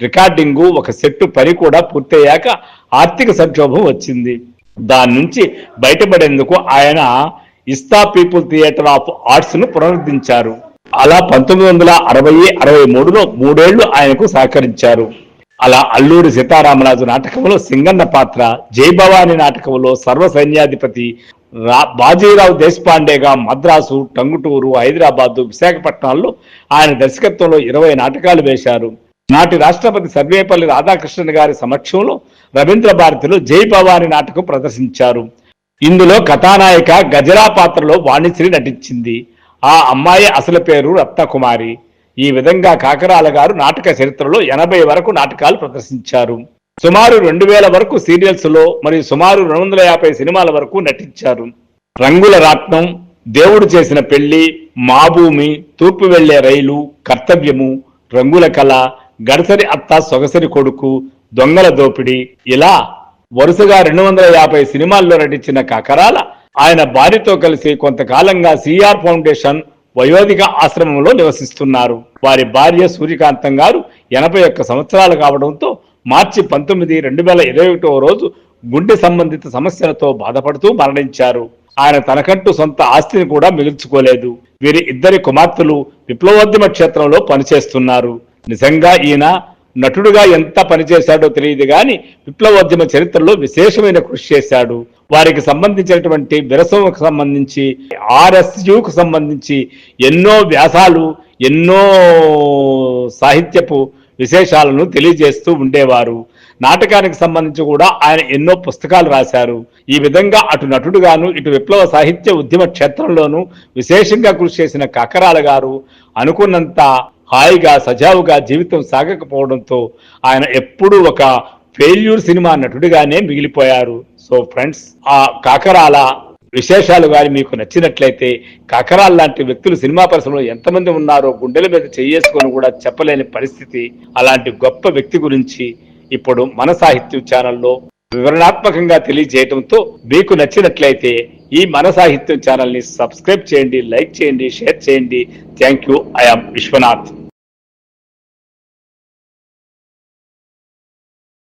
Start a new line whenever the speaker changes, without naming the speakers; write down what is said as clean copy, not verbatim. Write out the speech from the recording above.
Recording, ఒక set పని కూడా పూర్తయ్యాక ఆర్థిక సంక్షోభం వచ్చింది. దాని నుంచి బయటపడేందుకు ఆయన ఇస్తా పీపుల్ థియేటర్ ఆఫ్ ఆర్ట్స్ ను పునరుద్ధరించారు. అలా 1963లో 3 ఏళ్లు ఆయనకు సహకరించారు. అలా అల్లూరి సీతారామరాజు నాటకంలో సింగన్న పాత్ర, జై భవాని నాటకంలో సర్వ సైన్యాధిపతి, బాజీరావు దేశపాండేగా మద్రాసు, టంగుటూరు, హైదరాబాదు, విశాఖపట్నాల్లో ఆయన దర్శకత్వంలో 20 నాటకాలు వేశారు. నాటి రాష్ట్రపతి సర్వేపల్లి రాధాకృష్ణన్ గారి సమక్షంలో రవీంద్ర భారతిలో జై భవాని నాటకం ప్రదర్శించారు. ఇందులో కథానాయిక గజరా పాత్రలో వాణిశ్రీ నటించింది. ఆ అమ్మాయి అసలు పేరు రత్నకుమారి. ఈ విధంగా కాకరాల గారు నాటక చరిత్రలో 80 వరకు నాటకాలు ప్రదర్శించారు. సుమారు 2000 వరకు సీరియల్స్ లో మరియు సుమారు 250 సినిమాల వరకు నటించారు. రంగుల రాట్నం, దేవుడు చేసిన పెళ్లి, మా భూమి, తూర్పు వెళ్లే రైలు, కర్తవ్యము, రంగుల కళ, గడసరి అత్త సొగసరి కొడుకు, దొంగల దోపిడి, ఇలా వరుసగా 250 సినిమాల్లో నటించిన కాకరాల ఆయన భార్యతో కలిసి కొంతకాలంగా సిఆర్ ఫౌండేషన్ వయోధిక ఆశ్రమంలో నివసిస్తున్నారు. వారి భార్య సూర్యకాంతం గారు 81 సంవత్సరాలు కావడంతో మార్చి 19, 2021 రోజు గుండె సంబంధిత సమస్యలతో బాధపడుతూ మరణించారు. ఆయన తనకంటూ సొంత ఆస్తిని కూడా మిగుల్చుకోలేదు. వీరి ఇద్దరి కుమార్తెలు విప్లవోద్యమ క్షేత్రంలో పనిచేస్తున్నారు. నిజంగా ఈయన నటుడుగా ఎంత పనిచేశాడో తెలియదు కానీ విప్లవోద్యమ చరిత్రలో విశేషమైన కృషి చేశాడు. వారికి సంబంధించినటువంటి విరసంకు సంబంధించి, ఆర్ఎస్యుకు సంబంధించి ఎన్నో వ్యాసాలు, ఎన్నో సాహిత్యపు విశేషాలను తెలియజేస్తూ ఉండేవారు. నాటకానికి సంబంధించి కూడా ఆయన ఎన్నో పుస్తకాలు రాశారు. ఈ విధంగా అటు నటుడుగాను, ఇటు విప్లవ సాహిత్య ఉద్యమ క్షేత్రంలోనూ విశేషంగా కృషి చేసిన కాకరాల గారు అనుకున్నంత హాయిగా సజావుగా జీవితం సాగకపోవడంతో ఆయన ఎప్పుడూ ఒక ఫెయిల్యూర్ సినిమా నటుడిగానే మిగిలిపోయారు. సో ఫ్రెండ్స్, ఆ కాకరాల విశేషాలు కానీ మీకు నచ్చినట్లయితే, కాకరాల లాంటి వ్యక్తులు సినిమా పరిశ్రమలో ఎంతమంది ఉన్నారో గుండెల మీద చేసుకొని కూడా చెప్పలేని పరిస్థితి, అలాంటి గొప్ప వ్యక్తి గురించి ఇప్పుడు మన సాహిత్యం ఛానల్లో వివరణాత్మకంగా తెలియజేయడంతో మీకు నచ్చినట్లయితే ఈ మన సాహిత్యం ఛానల్ ని సబ్స్క్రైబ్ చేయండి, లైక్ చేయండి, షేర్ చేయండి. Thank you. I am Vishwanath.